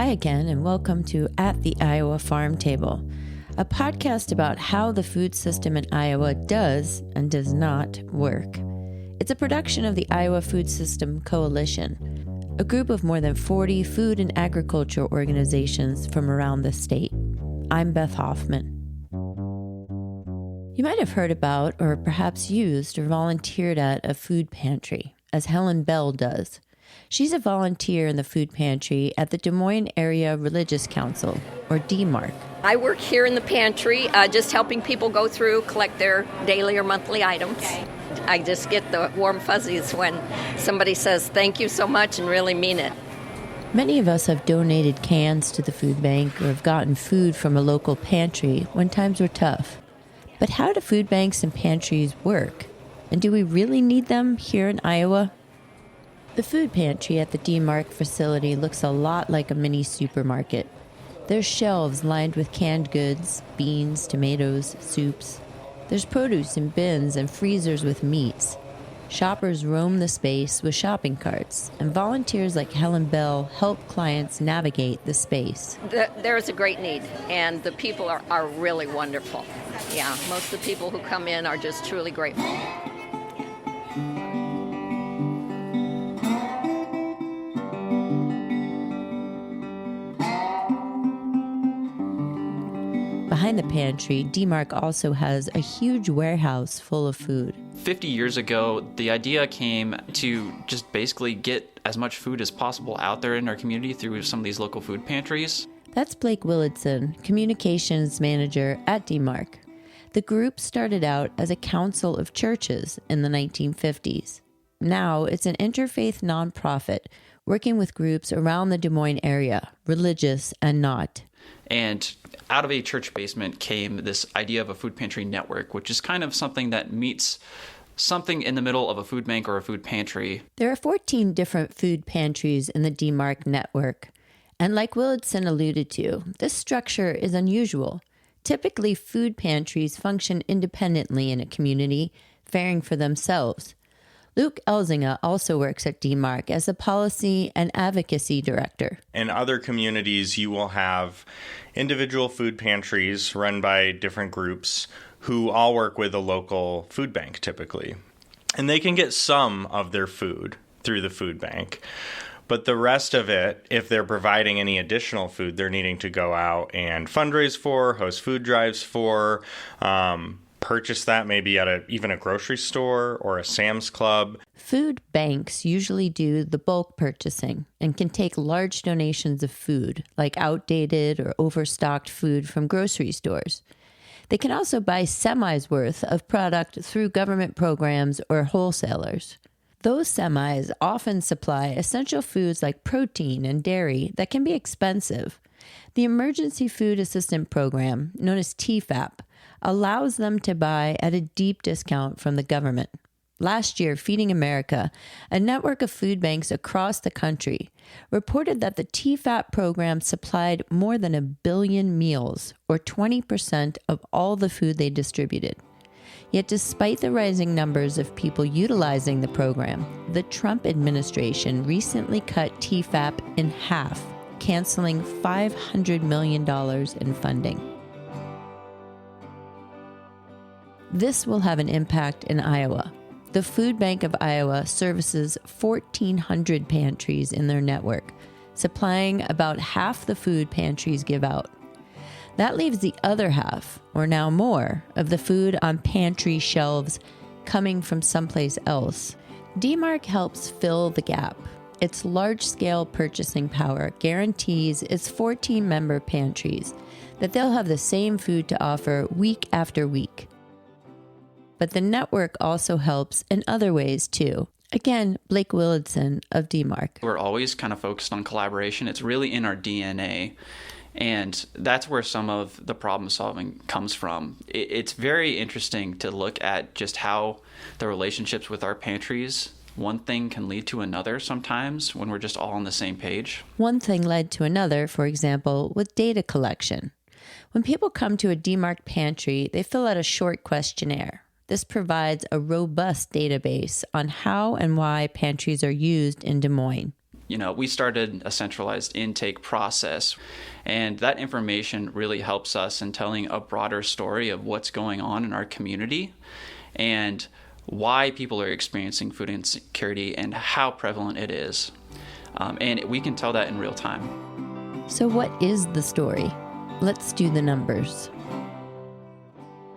Hi again, and welcome to At the Iowa Farm Table, a podcast about how the food system in Iowa does and does not work. It's a production of the Iowa Food System Coalition, a group of more than 40 food and agriculture organizations from around the state. I'm Beth Hoffman. You might have heard about, or perhaps used or volunteered at, a food pantry, as Helen Bell does. She's a volunteer in the food pantry at the Des Moines Area Religious Council, or DMARC. I work here in the pantry, just helping people go through, collect their daily or monthly items. Okay. I just get the warm fuzzies when somebody says thank you so much and really mean it. Many of us have donated cans to the food bank or have gotten food from a local pantry when times were tough. But how do food banks and pantries work? And do we really need them here in Iowa? The food pantry at the DMARC facility looks a lot like a mini supermarket. There's shelves lined with canned goods, beans, tomatoes, soups. There's produce in bins and freezers with meats. Shoppers roam the space with shopping carts, and volunteers like Helen Bell help clients navigate the space. There's a great need, and the people are really wonderful. Yeah, most of the people who come in are just truly grateful. Behind the pantry, DMARC also has a huge warehouse full of food. 50 years ago, the idea came to just basically get as much food as possible out there in our community through some of these local food pantries. That's Blake Willardson, communications manager at DMARC. The group started out as a council of churches in the 1950s. Now it's an interfaith nonprofit working with groups around the Des Moines area, religious and not. And out of a church basement came this idea of a food pantry network, which is kind of something that meets something in the middle of a food bank or a food pantry. There are 14 different food pantries in the DMARC network. And like Willardson alluded to, this structure is unusual. Typically, food pantries function independently in a community, faring for themselves. Luke Elzinga also works at DMARC as a policy and advocacy director. In other communities, you will have individual food pantries run by different groups who all work with a local food bank typically. And they can get some of their food through the food bank. But the rest of it, if they're providing any additional food, they're needing to go out and fundraise for, host food drives for, purchase that maybe at even a grocery store or a Sam's Club. Food banks usually do the bulk purchasing and can take large donations of food, like outdated or overstocked food from grocery stores. They can also buy semis worth of product through government programs or wholesalers. Those semis often supply essential foods like protein and dairy that can be expensive. The Emergency Food Assistance Program, known as TFAP, allows them to buy at a deep discount from the government. Last year, Feeding America, a network of food banks across the country, reported that the TFAP program supplied more than 1 billion meals, or 20% of all the food they distributed. Yet despite the rising numbers of people utilizing the program, the Trump administration recently cut TFAP in half, canceling $500 million in funding. This will have an impact in Iowa. The Food Bank of Iowa services 1,400 pantries in their network, supplying about half the food pantries give out. That leaves the other half, or now more, of the food on pantry shelves coming from someplace else. DMARC helps fill the gap. Its large-scale purchasing power guarantees its 14-member pantries that they'll have the same food to offer week after week. But the network also helps in other ways, too. Again, Blake Willardson of DMARC. We're always kind of focused on collaboration. It's really in our DNA. And that's where some of the problem solving comes from. It's very interesting to look at just how the relationships with our pantries, one thing can lead to another sometimes when we're just all on the same page. One thing led to another, for example, with data collection. When people come to a DMARC pantry, they fill out a short questionnaire. This provides a robust database on how and why pantries are used in Des Moines. We started a centralized intake process, and that information really helps us in telling a broader story of what's going on in our community and why people are experiencing food insecurity and how prevalent it is. And we can tell that in real time. So what is the story? Let's do the numbers.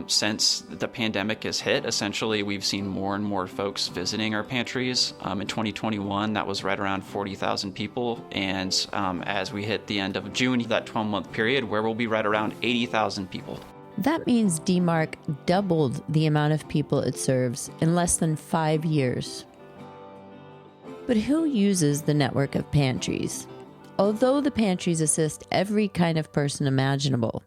Since the pandemic has hit, essentially we've seen more and more folks visiting our pantries. In 2021, that was right around 40,000 people. And as we hit the end of June, that 12-month period, where we'll be right around 80,000 people. That means DMARC doubled the amount of people it serves in less than 5 years. But who uses the network of pantries? Although the pantries assist every kind of person imaginable,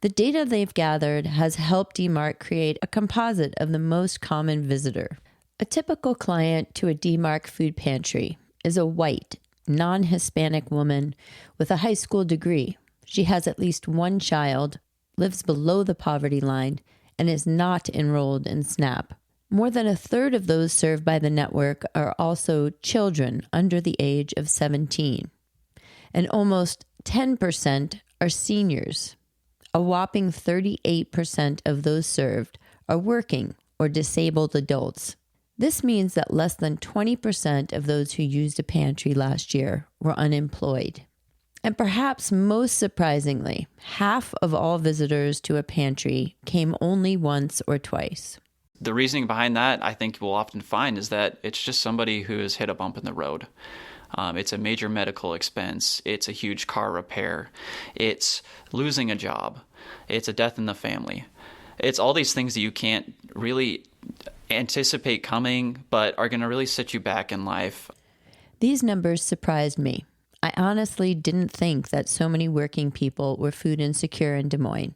the data they've gathered has helped DMARC create a composite of the most common visitor. A typical client to a DMARC food pantry is a white, non-Hispanic woman with a high school degree. She has at least one child, lives below the poverty line, and is not enrolled in SNAP. More than a third of those served by the network are also children under the age of 17. And almost 10% are seniors. A whopping 38% of those served are working or disabled adults. This means that less than 20% of those who used a pantry last year were unemployed. And perhaps most surprisingly, half of all visitors to a pantry came only once or twice. The reasoning behind that, I think we'll often find, is that it's just somebody who has hit a bump in the road. It's a major medical expense. It's a huge car repair. It's losing a job. It's a death in the family. It's all these things that you can't really anticipate coming, but are going to really set you back in life. These numbers surprised me. I honestly didn't think that so many working people were food insecure in Des Moines.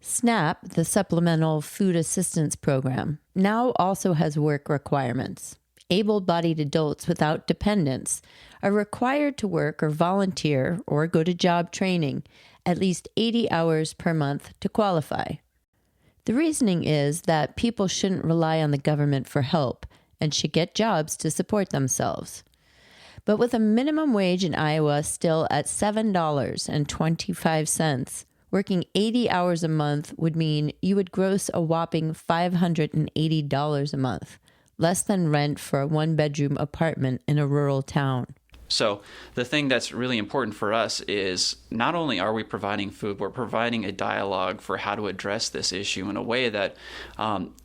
SNAP, the Supplemental Food Assistance Program, now also has work requirements. Able-bodied adults without dependents are required to work or volunteer or go to job training at least 80 hours per month to qualify. The reasoning is that people shouldn't rely on the government for help and should get jobs to support themselves. But with a minimum wage in Iowa still at $7.25, working 80 hours a month would mean you would gross a whopping $580 a month, less than rent for a one-bedroom apartment in a rural town. So the thing that's really important for us is not only are we providing food, we're providing a dialogue for how to address this issue in a way that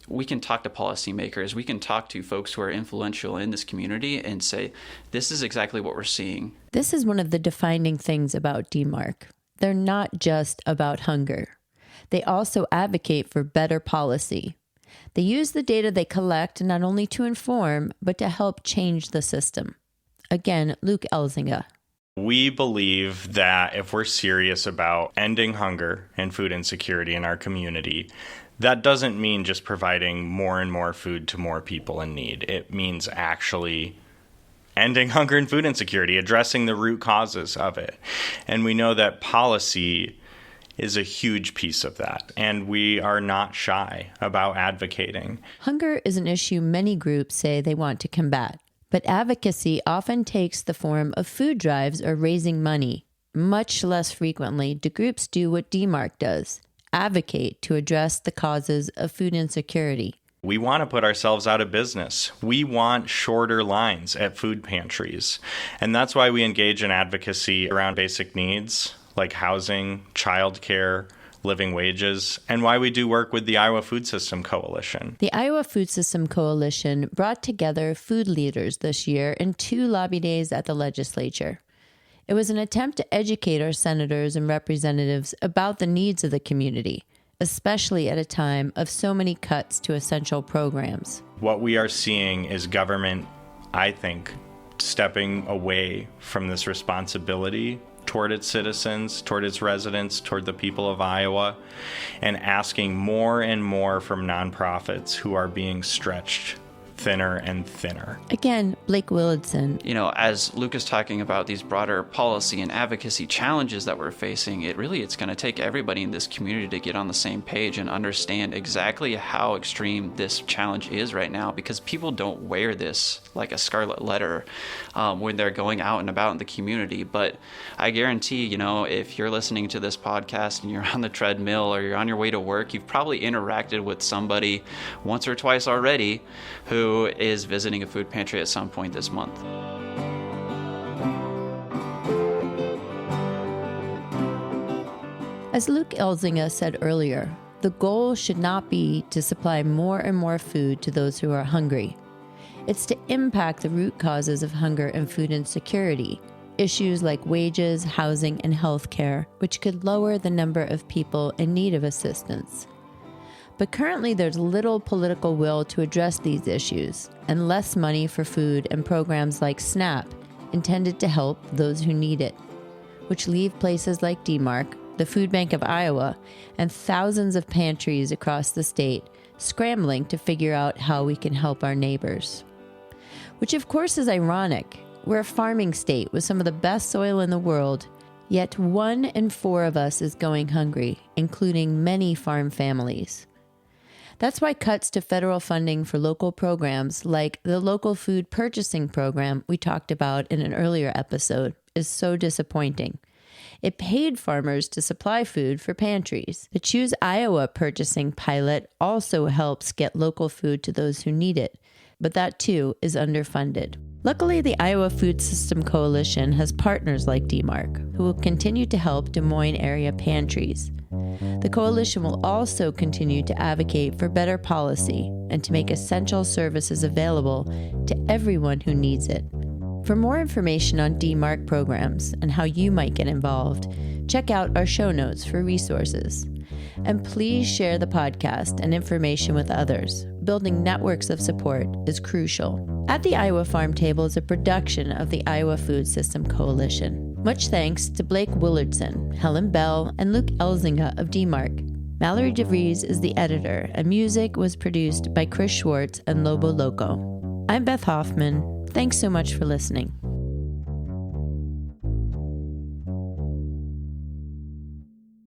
we can talk to policymakers, we can talk to folks who are influential in this community and say, this is exactly what we're seeing. This is one of the defining things about DMARC. They're not just about hunger. They also advocate for better policy. They use the data they collect not only to inform, but to help change the system. Again, Luke Elzinga. We believe that if we're serious about ending hunger and food insecurity in our community, that doesn't mean just providing more and more food to more people in need. It means actually ending hunger and food insecurity, addressing the root causes of it. And we know that policy is a huge piece of that, and we are not shy about advocating. Hunger is an issue many groups say they want to combat. But advocacy often takes the form of food drives or raising money. Much less frequently do groups do what DMARC does, advocate to address the causes of food insecurity. We want to put ourselves out of business. We want shorter lines at food pantries. And that's why we engage in advocacy around basic needs like housing, childcare, living wages, and why we do work with the Iowa Food System Coalition. The Iowa Food System Coalition brought together food leaders this year in 2 lobby days at the legislature. It was an attempt to educate our senators and representatives about the needs of the community, especially at a time of so many cuts to essential programs. What we are seeing is government, I think, stepping away from this responsibility toward its citizens, toward its residents, toward the people of Iowa, and asking more and more from nonprofits who are being stretched thinner and thinner. Again, Blake Willardson. As Luke is talking about these broader policy and advocacy challenges that we're facing, it's going to take everybody in this community to get on the same page and understand exactly how extreme this challenge is right now, because people don't wear this like a scarlet letter when they're going out and about in the community. But I guarantee, if you're listening to this podcast and you're on the treadmill or you're on your way to work, you've probably interacted with somebody once or twice already who is visiting a food pantry at some point this month. As Luke Elzinga said earlier, the goal should not be to supply more and more food to those who are hungry. It's to impact the root causes of hunger and food insecurity, issues like wages, housing, and health care, which could lower the number of people in need of assistance. But currently there's little political will to address these issues, and less money for food and programs like SNAP, intended to help those who need it, which leave places like DMARC, the Food Bank of Iowa, and thousands of pantries across the state scrambling to figure out how we can help our neighbors. Which of course is ironic. We're a farming state with some of the best soil in the world, yet 1 in 4 of us is going hungry, including many farm families. That's why cuts to federal funding for local programs like the local food purchasing program we talked about in an earlier episode is so disappointing. It paid farmers to supply food for pantries. The Choose Iowa purchasing pilot also helps get local food to those who need it, but that too is underfunded. Luckily, the Iowa Food System Coalition has partners like DMARC, who will continue to help Des Moines area pantries. The coalition will also continue to advocate for better policy and to make essential services available to everyone who needs it. For more information on DMARC programs and how you might get involved, check out our show notes for resources. And please share the podcast and information with others. Building networks of support is crucial. At the Iowa Farm Table is a production of the Iowa Food System Coalition. Much thanks to Blake Willardson, Helen Bell, and Luke Elzinga of DMARC. Mallory DeVries is the editor, and music was produced by Chris Schwartz and Lobo Loco. I'm Beth Hoffman. Thanks so much for listening.